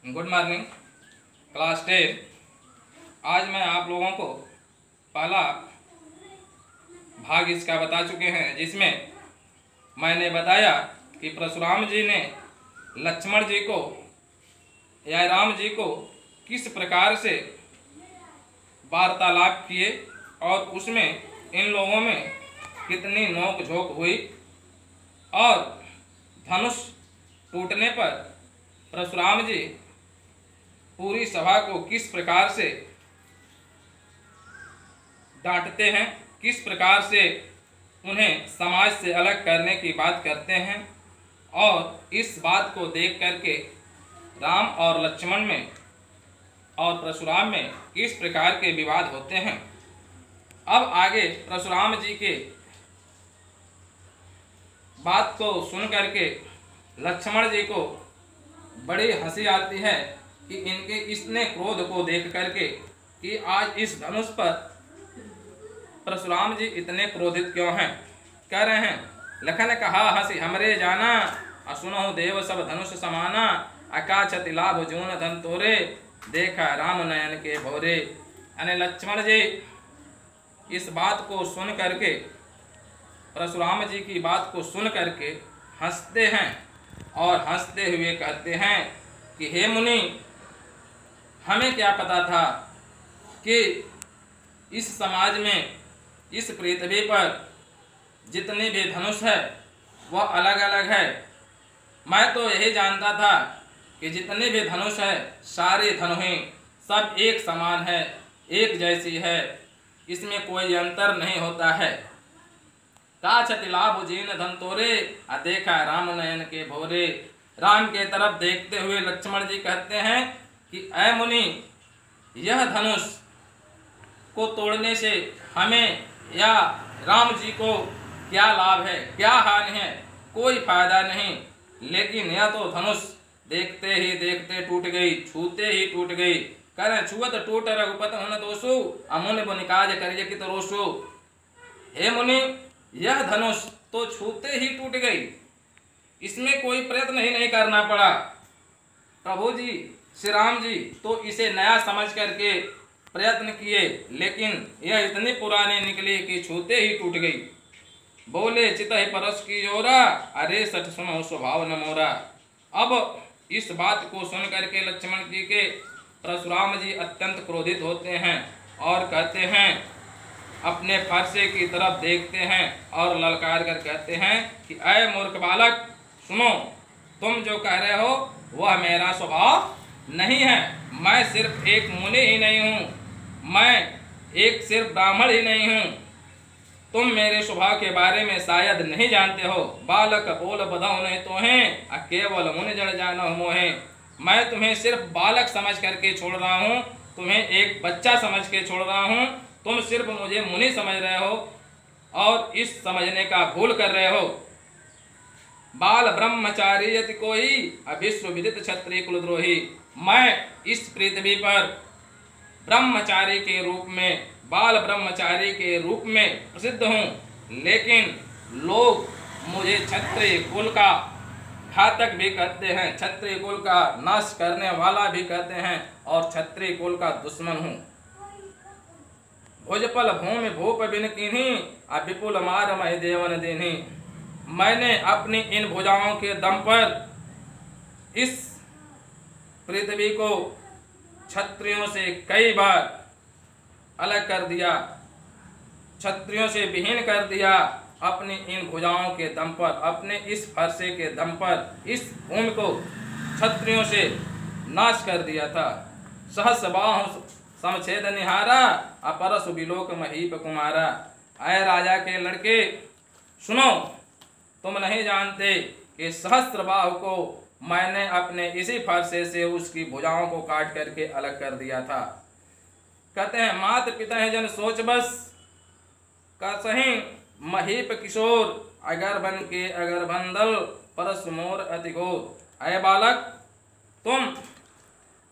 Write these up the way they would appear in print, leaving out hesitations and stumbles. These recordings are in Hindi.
Good morning class 10। आज मैं आप लोगों को पहला भाग इसका बता चुके हैं, जिसमें मैंने बताया कि परशुराम जी ने लक्ष्मण जी को या राम जी को किस प्रकार से वार्तालाप किए और उसमें इन लोगों में कितनी नोक झोंक हुई और धनुष टूटने पर परशुराम जी पूरी सभा को किस प्रकार से डांटते हैं, किस प्रकार से उन्हें समाज से अलग करने की बात करते हैं और इस बात को देख करके राम और लक्ष्मण में और परशुराम में किस प्रकार के विवाद होते हैं। अब आगे परशुराम जी के बात को सुन करके लक्ष्मण जी को बड़ी हंसी आती है कि इनके इतने क्रोध को देख करके कि आज इस धनुष पर परशुराम जी इतने क्रोधित क्यों हैं। कह रहे हैं, लखन कहा हंसी हमरे जाना, असुनो देव सब धनुष समाना, अकाछति लाभ जून धन तोरे, देखा राम नयन के भोरे। यानी लक्ष्मण जी इस बात को सुन करके, परशुराम जी की बात को सुन करके हंसते हैं और हंसते हुए कहते हैं कि हे मुनि, हमें क्या पता था कि इस समाज में, इस पृथ्वी पर जितने भी धनुष है वह अलग अलग है। मैं तो यही जानता था कि जितने भी धनुष है सारे धनुहें सब एक समान है, एक जैसी है, इसमें कोई अंतर नहीं होता है। काछति लाभ जीन धन तोरे, देखा राम नयन के भोरे। राम के तरफ देखते हुए लक्ष्मण जी कहते हैं कि ऐ मुनि, यह धनुष को तोड़ने से हमें या राम जी को क्या लाभ है, क्या हानि है? कोई फायदा नहीं। लेकिन यह तो धनुष देखते ही देखते टूट गई, छूते ही टूट गई। करें छुअत टूट रघुपत हुन दोषु, अमुनि मुनि काज करिय कित रोषु। हे मुनि, यह धनुष तो छूते ही टूट गई, इसमें कोई प्रयत्न ही नहीं करना पड़ा। प्रभु जी श्री राम जी तो इसे नया समझ करके प्रयत्न किए, लेकिन यह इतनी पुरानी निकली कि छूते ही टूट गई। बोले चित ही परस की जोरा, अरे सठ सुनो स्वभाव न मोरा। अब इस बात को सुन करके लक्ष्मण जी के परशुराम जी अत्यंत क्रोधित होते हैं और कहते हैं, अपने फरसे की तरफ देखते हैं और ललकार कर कहते हैं कि अय मूर्ख बालक, सुनो, तुम जो कह रहे हो वह मेरा स्वभाव नहीं है। मैं सिर्फ एक मुनि ही नहीं हूँ, मैं एक सिर्फ ब्राह्मण ही नहीं हूँ। तुम मेरे स्वभाव के बारे में शायद नहीं जानते हो। बालक बोल बधाओ नहीं तो हैं, केवल मुनि जड़ जानो मोहे। मैं तुम्हें सिर्फ बालक समझ करके छोड़ रहा हूँ, तुम्हें एक बच्चा समझ के छोड़ रहा हूँ। तुम सिर्फ मुझे मुनि समझ रहे हो और इस समझने का भूल कर रहे हो। बाल ब्रह्मचारी यदि कोई, अविश्व विदित क्षत्रिय कुलद्रोही। मैं इस पृथ्वी पर ब्रह्मचारी के रूप में, बाल ब्रह्मचारी के रूप में प्रसिद्ध हूँ, लेकिन लोग मुझे क्षत्रिय कुल का घातक भी कहते हैं, क्षत्रिय कुल का नाश करने वाला भी कहते हैं और क्षत्रिय कुल का दुश्मन हूँ। भुजपल भूमि भूप बिन कीन्ही, विपुल मार मह देवन दीन्ही। मैंने अपनी इन भुजाओं के दम पर इस पृथ्वी को क्षत्रियों से कई बार अलग कर दिया, क्षत्रियों से विहीन कर दिया। अपनी इन भुजाओं के दम पर, अपने इस फरसे के दम पर इस भूमि को क्षत्रियों से नाश कर दिया था। सहस बाहु समछेद निहारा, अपरस विलोक महीप कुमारा। आय राजा के लड़के, सुनो, तुम नहीं जानते कि सहस्त्र बाहु को मैंने अपने इसी फरसे से उसकी भुजाओं को काट करके अलग कर दिया था। कहते हैं, मात पिता है जन सोच बस, का सही महीप किशोर, अगर बन के अगर बंदल, परस मोर अति घोर। अय बालक, तुम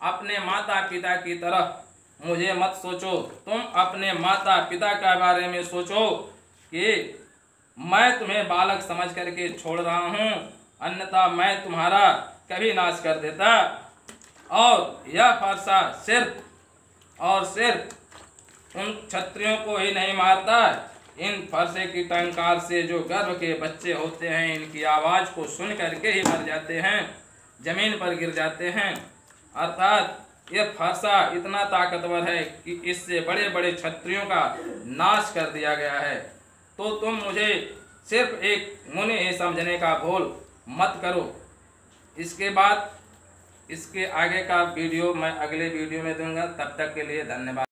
अपने माता पिता की तरह मुझे मत सोचो, तुम अपने माता पिता के बारे में सोचो कि मैं तुम्हें बालक समझ करके छोड़ रहा हूँ, अन्यथा मैं तुम्हारा कभी नाश कर देता। और यह फरसा सिर्फ और सिर्फ उन क्षत्रियों को ही नहीं मारता, इन फरसे की टंकार से जो गर्भ के बच्चे होते हैं इनकी आवाज़ को सुन करके ही मर जाते हैं, जमीन पर गिर जाते हैं। अर्थात यह फरसा इतना ताकतवर है कि इससे बड़े बड़े क्षत्रियों का नाश कर दिया गया है। तो तुम मुझे सिर्फ एक मुनि ही समझने का भूल मत करो। इसके बाद इसके आगे का वीडियो मैं अगले वीडियो में दूंगा। तब तक के लिए धन्यवाद।